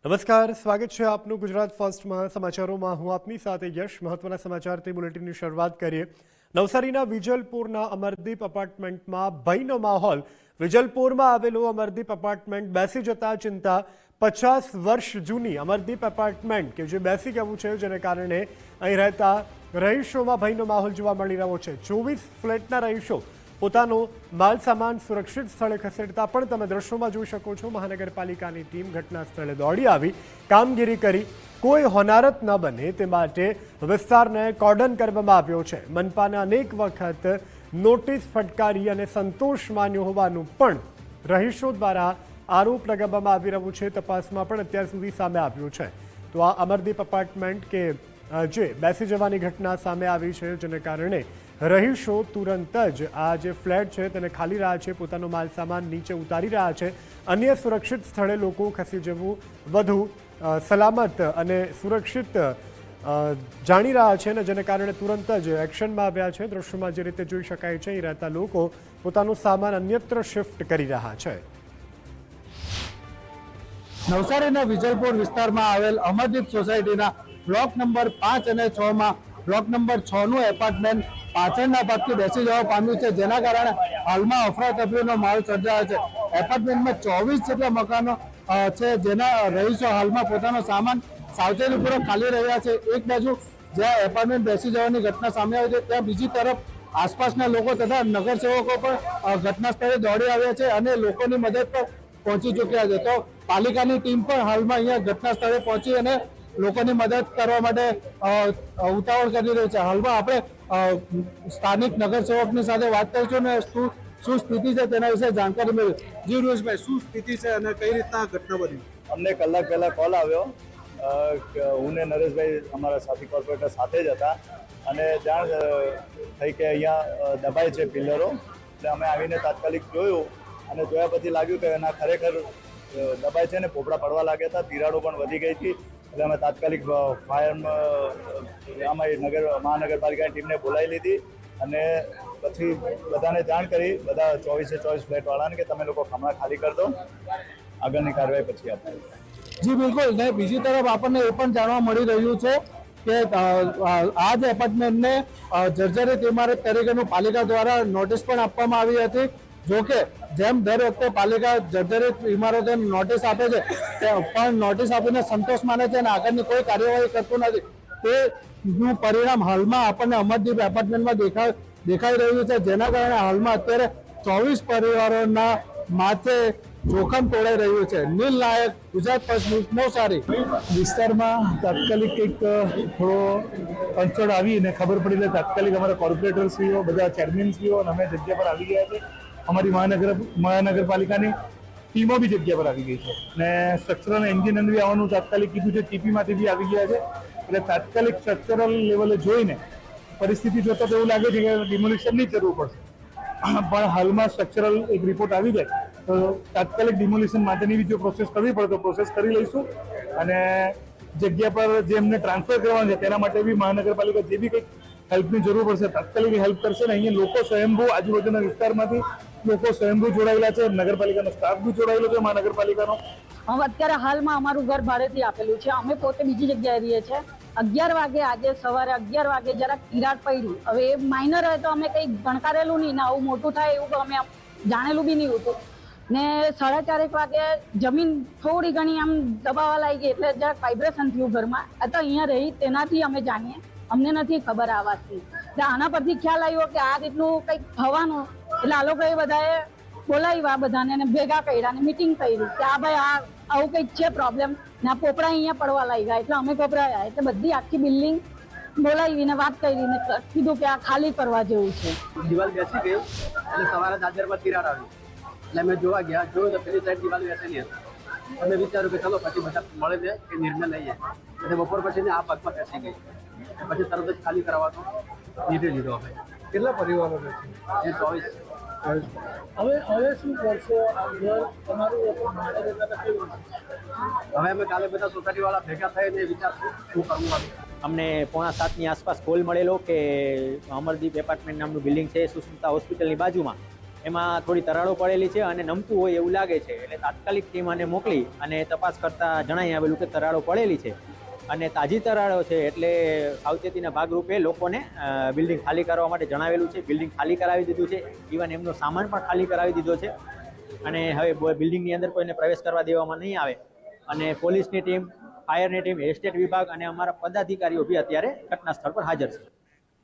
નમસ્કાર, સ્વાગત છે આપનું ગુજરાત ફર્સ્ટમાં સમાચારોમાં. હું આપની સાથે યશ. મહત્વના સમાચારથી બુલેટિનની શરૂઆત કરીએ. નવસારીના વિજલપુરના અમરદીપ અપાર્ટમેન્ટમાં ભયનો માહોલ. વિજલપુરમાં આવેલું અમરદીપ અપાર્ટમેન્ટ બેસી જતા ચિંતા. 50 વર્ષ જૂની અમરદીપ અપાર્ટમેન્ટ કે જે બેસી ગયું છે, જેને કારણે અહીં રહેતા રહીશોમાં ભયનો માહોલ જોવા મળી રહ્યો છે. 24 ફ્લેટના રહીશો પોતાનો માલ સામાન સુરક્ષિત સ્થળે ખસેડતા પણ તમે દ્રશ્યોમાં જોઈ શકો છો. મહાનગરપાલિકાની ટીમ ઘટના સ્થળે દોડી આવી કામગીરી કરી. કોઈ હોનારત ન બને તે માટે વિસ્તારને કોર્ડન કરવામાં આવ્યો છે. મનપાને અનેક વખત નોટિસ ફટકારી અને સંતોષ માન્યો હોવાનું પણ રહીશો દ્વારા આરોપ લગાવવામાં આવી રહ્યું છે. તપાસમાં પણ અત્યાર સુધી સામે આવ્યું છે. તો આ અમરદીપ અપાર્ટમેન્ટ કે જે બેસી જવાની ઘટના સામે આવી છે, જેને કારણે રહીશો તુરંત જ આ જે ફ્લેટ છે તેને ખાલી રહ્યા છે, પોતાનો માલ સામાન નીચે ઉતારી રહ્યા છે. અન્ય સુરક્ષિત સ્થળે લોકો ખસી જવું વધુ સલામત અને સુરક્ષિત જાણી રહ્યા છે ને જેને કારણે તુરંત જ એક્શનમાં આવ્યા છે. દ્રશ્યોમાં જે રીતે જોઈ શકાય છે, અહીં રહેતા લોકો પોતાનો સામાન અન્યત્ર શિફ્ટ કરી રહ્યા છે. નવસારીના વિજલપુર વિસ્તારમાં આવેલ અમરદીપ સોસાયટીના બ્લોક નંબર 5 અને 6 માં બ્લોક નંબર 6 નું એપાર્ટમેન્ટ પાછળના ભાગથી બેસી જવા પામ્યું છે, જેના કારણે હાલમાં અફરાતફરીનો માહોલ સર્જાયો છે. એપાર્ટમેન્ટમાં 24 જેટલા મકાનો છે, જેના રહીશો હાલમાં પોતાનો સામાન સાવચેતીપૂર્વક ખાલી રહ્યા છે. એક બાજુ જ્યાં એપાર્ટમેન્ટ બેસી જવાની ઘટના સામે આવી છે, ત્યાં બીજી તરફ આસપાસના લોકો તથા નગરસેવકો પણ ઘટના સ્થળે દોડી આવ્યા છે અને લોકોની મદદ પર પહોંચી ચૂક્યા છે. તો પાલિકાની ટીમ પણ હાલમાં અહીંયા ઘટના સ્થળે પહોંચી અને લોકોની મદદ કરવા માટે ઉતાવળ કરી રહી છે. હાલમાં આપણે સ્થાનિક નગરસેવકની સાથે વાત કરીશું અને શું સ્થિતિ છે તેના વિશે જાણકારી મેળવી. જી રુએશભાઈ, શું સ્થિતિ છે અને કઈ રીતના ઘટના બની? અમને કલાક પહેલા કોલ આવ્યો. હું ને નરેશભાઈ અમારા સાથી કોર્પોરેટર સાથે જ હતા અને જાણ થઈ કે અહીંયા દબાય છે પિલ્લરો. એટલે અમે આવીને તાત્કાલિક જોયું અને જોયા પછી લાગ્યું કે એના ખરેખર દબાય છે ને પોપડા પડવા લાગ્યા હતા. તિરાડો પણ વધી ગઈ હતી. એટલે અમે તાત્કાલિક મહાનગરપાલિકાની ટીમને બોલાવી લીધી અને પછી બધાને જાણ કરી, બધા 24 ફ્લેટવાળાને કે તમે લોકો હમણાં ખાલી કરી દો, આગળની કાર્યવાહી પછી આપણે. જી બિલકુલ. ને બીજી તરફ આપણને એ પણ જાણવા મળી રહ્યું છે કે આ જ એપાર્ટમેન્ટને જર્જરિત ઇમારત તરીકેનું પાલિકા દ્વારા નોટિસ પણ આપવામાં આવી હતી. જોકે જેમ દર વખતે પાલિકા જર્જરિત ઇમારતોને નોટિસ આપે છે, પણ નોટિસ આપીને સંતોષ માને છે અને આગળની કોઈ કાર્યવાહી કરતું નથી. તેનું પરિણામ હાલમાં આપણને અમરદીપ એપાર્ટમેન્ટમાં દેખાઈ રહ્યું છે, જેના કારણે હાલમાં અત્યારે 24 પરિવારોના માથે જોખમ તોડાઈ રહ્યું છે. નીલ નાયક, ગુજરાત ફર્સ્ટ ન્યૂઝ, નવસારી. વિસ્તારમાં તાત્કાલિક કંઈક થોડો અડચણ આવી અને ખબર પડી એટલે તાત્કાલિક અમારા કોર્પોરેટરશ્રીઓ, બધા ચેરમેનશ્રીઓ અને અમે જગ્યા પર આવી ગયા છે. અમારી મહાનગરપાલિકાની ટીમો બી જગ્યા પર આવી ગઈ છે અને સ્ટ્રક્ચરલ એન્જિનિયર બી આવવાનું તાત્કાલિક કીધું છે. ટીપીમાંથી બી આવી ગયા છે. એટલે તાત્કાલિક સ્ટ્રક્ચરલ લેવલે જોઈને પરિસ્થિતિ જોતા તો એવું લાગે છે કે ડિમોલિશનની જરૂર પડશે, પણ હાલમાં સ્ટ્રક્ચરલ એક રિપોર્ટ આવી જાય તો તાત્કાલિક ડિમોલિશન માટેની બી જો પ્રોસેસ કરવી પડે તો પ્રોસેસ કરી લઈશું. અને જગ્યા પર જે એમને ટ્રાન્સફર કરવાનું છે તેના માટે બી મહાનગરપાલિકા જે બી કંઈક હેલ્પની જરૂર પડશે તાત્કાલિક હેલ્પ કરશે. ને અહીંયા લોકો સ્વયંભૂ આજુબાજુના વિસ્તારમાંથી લોકો સ્વયંભૂ જોડાયેલા છે. નગરપાલિકાનો સ્ટાફ બી જોડાયેલો છે મહાનગરપાલિકાનો. અત્યારે હાલમાં અમારું ઘર ભાડેથી આપેલું છે. અમે પોતે બીજી જગ્યાએ રહીએ છીએ. 11 વાગે આજે સવારે 11 વાગે જરાક તિરાડ પડી. હવે એ માઇનર હોય તો અમે કંઈ ગણકારેલું નહીં ને આવું મોટું થાય એવું અમે જાણેલું બી નહીં હતું. ને 4:30 વાગે જમીન થોડી ઘણી આમ દબાવવા લાગી એટલે જરાક વાઇબ્રેશન થયું ઘરમાં. તો અહીંયા રહી તેનાથી અમે જાણીએ, અમને નથી ખબર આ વાતની. એટલે આના પરથી ખ્યાલ આવ્યો કે આ રીતનું કંઈક થવાનું. એટલે આ લોકોએ બધાએ બોલાવ્યા બધાને અને ભેગા કર્યા અને મિટિંગ કરી કે આ ભાઈ આવું કંઈક છે પ્રોબ્લેમ ને આ પોપડા અહીંયા પડવા લાગ્યા. એટલે અમે ગભરાયા. એટલે બધી આખી બિલ્ડિંગ બોલાવીને વાત કરીને કીધું કે આ ખાલી કરવા જેવું છે. દિવાલ બેસી ગયું અને સવારે દાદરમાં તિરાડ આવી. એટલે અમે જોવા ગયા, જોયું તો પેલી સાઈડ દિવાલ બેસેલી હતી. અમે વિચાર્યું કે ચલો પછી બધા મળે છે કે નિર્ણય લઈએ. એટલે બપોર પછી આ ભાગમાં બેસી ગઈ. પછી તરત જ ખાલી કરવાનો નિર્ણય લીધો. અમે કેટલા પરિવારો છે? એ 24. હવે શું કરશો? હવે અમે કાલે બધા સોસાયટીવાળા ભેગા થઈને વિચારશું શું કરવું. અમને 6:45ની આસપાસ કોલ મળેલો કે અમરદીપ એપાર્ટમેન્ટ નામનું બિલ્ડિંગ છે સુસ્મિતા હોસ્પિટલની બાજુમાં એમાં થોડી તરાડો પડેલી છે અને નમતું હોય એવું લાગે છે. એટલે તાત્કાલિક ટીમ આને મોકલી અને તપાસ કરતા જણાઈ આવેલું કે તરાડો પડેલી છે અને તાજી તરાડો છે. એટલે સાવચેતીના ભાગરૂપે લોકોને બિલ્ડિંગ ખાલી કરવા માટે જણાવેલું છે. બિલ્ડિંગ ખાલી કરાવી દીધું છે. ઇવન એમનો સામાન પણ ખાલી કરાવી દીધો છે અને હવે બિલ્ડિંગની અંદર કોઈને પ્રવેશ કરવા દેવામાં નહીં આવે. અને પોલીસની ટીમ, ફાયરની ટીમ, એસ્ટેટ વિભાગ અને અમારા પદાધિકારીઓ બી અત્યારે ઘટના સ્થળ પર હાજર છે.